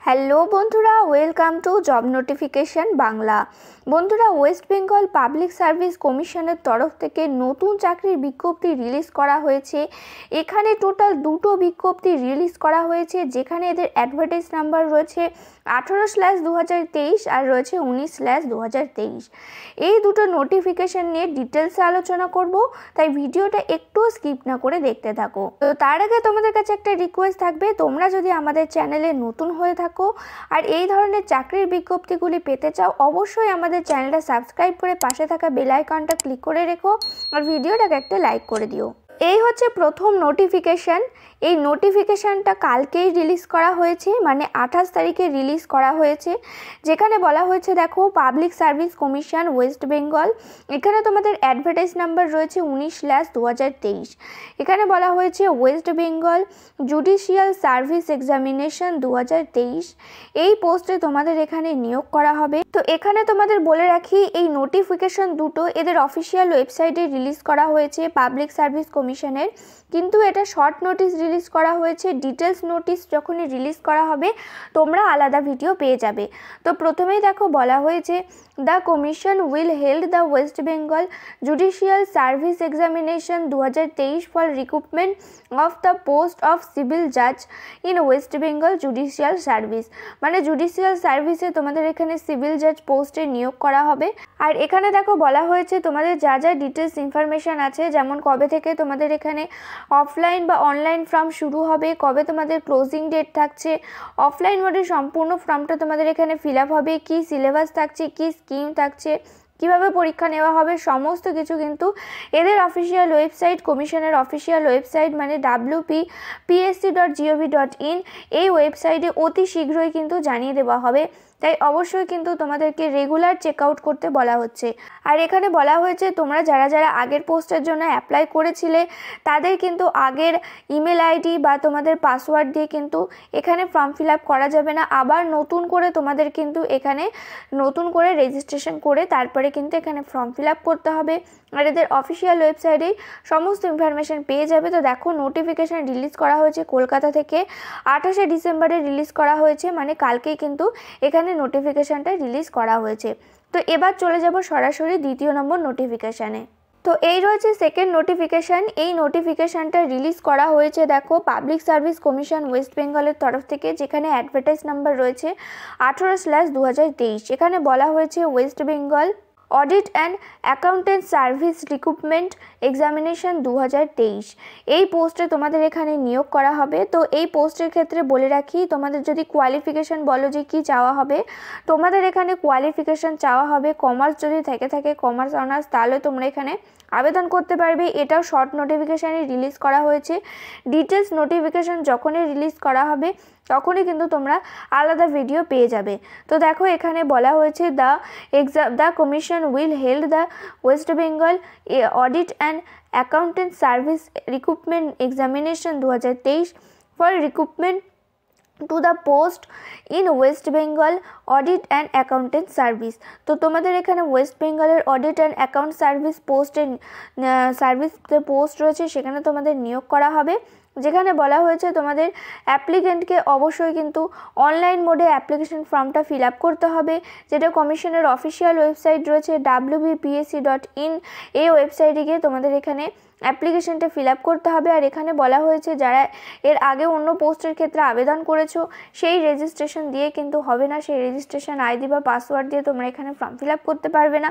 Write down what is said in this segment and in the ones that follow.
Hello বন্ধুরা, welcome to job notification Bangla. বন্ধুরা, West Bengal public service কমিশনের তরফ থেকে নতুন চাকরির বিজ্ঞপ্তি রিলিজ করা হয়েছে। এখানে টোটাল দুটো বিজ্ঞপ্তি রিলিজ করা হয়েছে, যেখানে এদের অ্যাডভার্টাইজ নাম্বার রয়েছে 18/2023 আর রয়েছে 19/2023। এই দুটো নোটিফিকেশন নিয়ে ডিটেলসে আলোচনা করব, তাই ভিডিওটা একটু স্কিপ না করে দেখতে থাকো। তো তার আগে তোমাদের কাছে একটা রিকোয়েস্ট থাকবে, তোমরা যদি আমাদের চ্যানেলে নতুন হয়ে থাকো আর এই ধরনের চাকরির বিজ্ঞপ্তিগুলি পেতে চাও, অবশ্যই আমাদের চ্যানেলটা সাবস্ক্রাইব করে পাশে থাকা বেল আইকনটা ক্লিক করে রেখো আর ভিডিওটাকে একটা লাইক করে দিও। এই হচ্ছে প্রথম নোটিফিকেশান। এই নোটিফিকেশানটা কালকেই রিলিজ করা হয়েছে, মানে 28 তারিখে রিলিজ করা হয়েছে, যেখানে বলা হয়েছে দেখো public service commission West Bengal. এখানে তোমাদের অ্যাডভার্টাইজ নাম্বার রয়েছে 19/2023। এখানে বলা হয়েছে West Bengal judicial service examination 2023। এই পোস্টে তোমাদের এখানে নিয়োগ করা হবে। তো এখানে তোমাদের বলে রাখি, এই নোটিফিকেশন দুটো এদের অফিসিয়াল ওয়েবসাইটে রিলিজ করা হয়েছে পাবলিক সার্ভিস কমিশনের, কিন্তু এটা শর্ট নোটিস রিলিজ করা হয়েছে। ডিটেলস নোটিস যখনই রিলিজ করা হবে তোমরা আলাদা ভিডিও পেয়ে যাবে। তো প্রথমেই দেখো বলা হয়েছে, the commission will held the West Bengal judicial service examination 2023 for recruitment of the post of civil জাজ in West Bengal judicial service. মানে জুডিশিয়াল সার্ভিসে তোমাদের এখানে সিভিল জাজ পোস্টে নিয়োগ করা হবে। আর এখানে দেখো বলা হয়েছে তোমাদের যা যা ডিটেলস ইনফরমেশান আছে, যেমন কবে থেকে তোমাদের এখানে অফলাইন বা অনলাইন ফর্ম শুরু হবে, কবে তোমাদের ক্লোজিং ডেট থাকছে, অফলাইন মোডে সম্পূর্ণ ফর্মটা তোমাদের এখানে ফিল আপ হবে, কী সিলেবাস থাকছে, কী স্কিম থাকছে, কিভাবে পরীক্ষা নেওয়া হবে, সমস্ত কিছু কিন্তু এদের অফিসিয়াল ওয়েবসাইট, কমিশনের অফিসিয়াল ওয়েবসাইট মানে wppsc.gov.in, এই ওয়েবসাইটে অতি শীঘ্রই কিন্তু জানিয়ে দেওয়া হবে। তাই অবশ্যই কিন্তু তোমাদেরকে রেগুলার চেক আউট করতে বলা হচ্ছে। আর এখানে বলা হয়েছে তোমরা যারা যারা আগের পোস্টের জন্য অ্যাপ্লাই করেছিলে তাদের কিন্তু আগের ইমেল আইডি বা তোমাদের পাসওয়ার্ড দিয়ে কিন্তু এখানে ফর্ম ফিল আপ করা যাবে না। আবার নতুন করে তোমাদের কিন্তু এখানে নতুন করে রেজিস্ট্রেশন করে তারপরে কিন্তু এখানে ফর্ম ফিল আপ করতে হবে। আর এদের অফিসিয়াল ওয়েবসাইটেই সমস্ত ইনফরমেশান পেয়ে যাবে। তো দেখো নোটিফিকেশান রিলিজ করা হয়েছে কলকাতা থেকে, 28শে ডিসেম্বরে রিলিজ করা হয়েছে, মানে কালকেই কিন্তু এখানে নোটিফিকেশানটা রিলিজ করা হয়েছে। তো এবার চলে যাব সরাসরি দ্বিতীয় নম্বর নোটিফিকেশানে। তো এই রয়েছে সেকেন্ড নোটিফিকেশান। এই নোটিফিকেশানটা রিলিজ করা হয়েছে দেখো পাবলিক সার্ভিস কমিশন ওয়েস্ট বেঙ্গলের তরফ থেকে, যেখানে অ্যাডভার্টাইজ নাম্বার রয়েছে 18/2023। এখানে বলা হয়েছে West Bengal audit and accountant service recruitment examination 2023। এই পোস্টে তোমাদের এখানে নিয়োগ করা হবে। তো এই পোস্টের ক্ষেত্রে বলে রাখি, তোমাদের যদি কোয়ালিফিকেশান বলো যে কী চাওয়া হবে, তোমাদের এখানে কোয়ালিফিকেশান চাওয়া হবে কমার্স যদি থেকে থাকে, কমার্স অনার্স, তাহলে তোমরা এখানে আবেদন করতে পারবে। এটাও শর্ট নোটিফিকেশানে রিলিজ করা হয়েছে। ডিটেলস নোটিফিকেশান যখনই রিলিজ করা হবে তখনই কিন্তু তোমরা আলাদা ভিডিও পেয়ে যাবে। তো দেখো এখানে বলা হয়েছে the commission will held the West Bengal audit and accountant service recruitment examination 2023 for recruitment to the post in West Bengal audit and accountant service. তো তোমাদের এখানে ওয়েস্ট বেঙ্গলের audit and account service post রয়েছে, সেখানে তোমাদের নিয়োগ করা হবে। যেখানে বলা হয়েছে তোমাদের অ্যাপ্লিকেন্টকে অবশ্যই কিন্তু অনলাইন মোডে অ্যাপ্লিকেশন ফর্মটা ফিল আপ করতে হবে, যেটা কমিশনের অফিসিয়াল ওয়েবসাইট রয়েছে wppsc.in। এই ওয়েবসাইটে গিয়ে তোমাদের এখানে অ্যাপ্লিকেশনটা ফিল আপ করতে হবে। আর এখানে বলা হয়েছে যারা এর আগে অন্য পোস্টের ক্ষেত্রে আবেদন করেছো সেই রেজিস্ট্রেশন দিয়ে কিন্তু হবে না, সেই রেজিস্ট্রেশন আইডি বা পাসওয়ার্ড দিয়ে তোমরা এখানে ফর্ম ফিল আপ করতে পারবে না।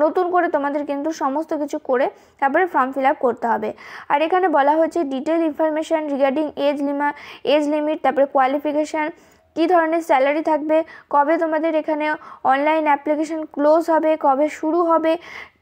নতুন করে তোমাদের কিন্তু সমস্ত কিছু করে তারপরে ফর্ম ফিল আপ করতে হবে। আর এখানে বলা হয়েছে detail information regarding age limit, তারপরে কোয়ালিফিকেশান, কী ধরনের স্যালারি থাকবে, কবে তোমাদের এখানে অনলাইন অ্যাপ্লিকেশন ক্লোজ হবে, কবে শুরু হবে,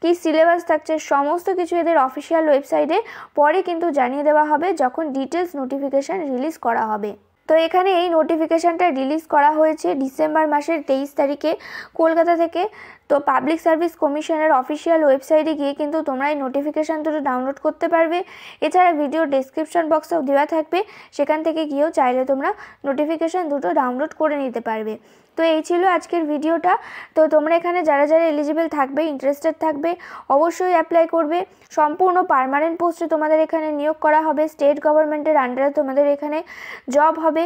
কী সিলেবাস থাকছে, সমস্ত কিছু এদের অফিসিয়াল ওয়েবসাইটে পরে কিন্তু জানিয়ে দেওয়া হবে যখন ডিটেলস নোটিফিকেশান রিলিজ করা হবে। তো এখানে এই নোটিফিকেশানটা রিলিজ করা হয়েছে ডিসেম্বর মাসের 23 তারিখে কলকাতা থেকে। তো পাবলিক সার্ভিস কমিশনের অফিসিয়াল ওয়েবসাইটে গিয়ে কিন্তু তোমরা এই নোটিফিকেশান দুটো ডাউনলোড করতে পারবে। এছাড়া ভিডিও ডেসক্রিপশন বক্সেও দেওয়া থাকবে, সেখান থেকে গিয়েও চাইলে তোমরা নোটিফিকেশান দুটো ডাউনলোড করে নিতে পারবে। তো এই ছিল আজকের ভিডিওটা। তো তোমরা এখানে যারা যারা এলিজিবল থাকবে, ইন্টারেস্টেড থাকবে, অবশ্যই অ্যাপ্লাই করবে। সম্পূর্ণ পার্মানেন্ট পোস্টে তোমাদের এখানে নিয়োগ করা হবে, স্টেট গভর্নমেন্টের আন্ডারে তোমাদের এখানে জব হবে।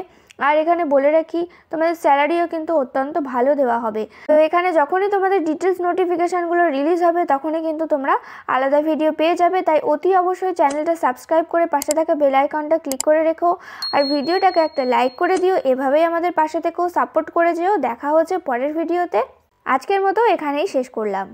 আর এখানে বলে রাখি তোমাদের স্যালারিও কিন্তু অত্যন্ত ভালো দেওয়া হবে। তো এখানে যখনই তোমাদের ডিটেলস নোটিফিকেশানগুলো রিলিজ হবে তখনই কিন্তু তোমরা আলাদা ভিডিও পেয়ে যাবে। তাই অতি অবশ্যই চ্যানেলটা সাবস্ক্রাইব করে পাশে থাকা বেল আইকনটা ক্লিক করে রেখো, আর ভিডিওটাকে একটা লাইক করে দিও। এভাবেই আমাদের পাশে থেকেও সাপোর্ট করে যেও। দেখা হচ্ছে পরের ভিডিওতে। আজকের মতো এখানেই শেষ করলাম।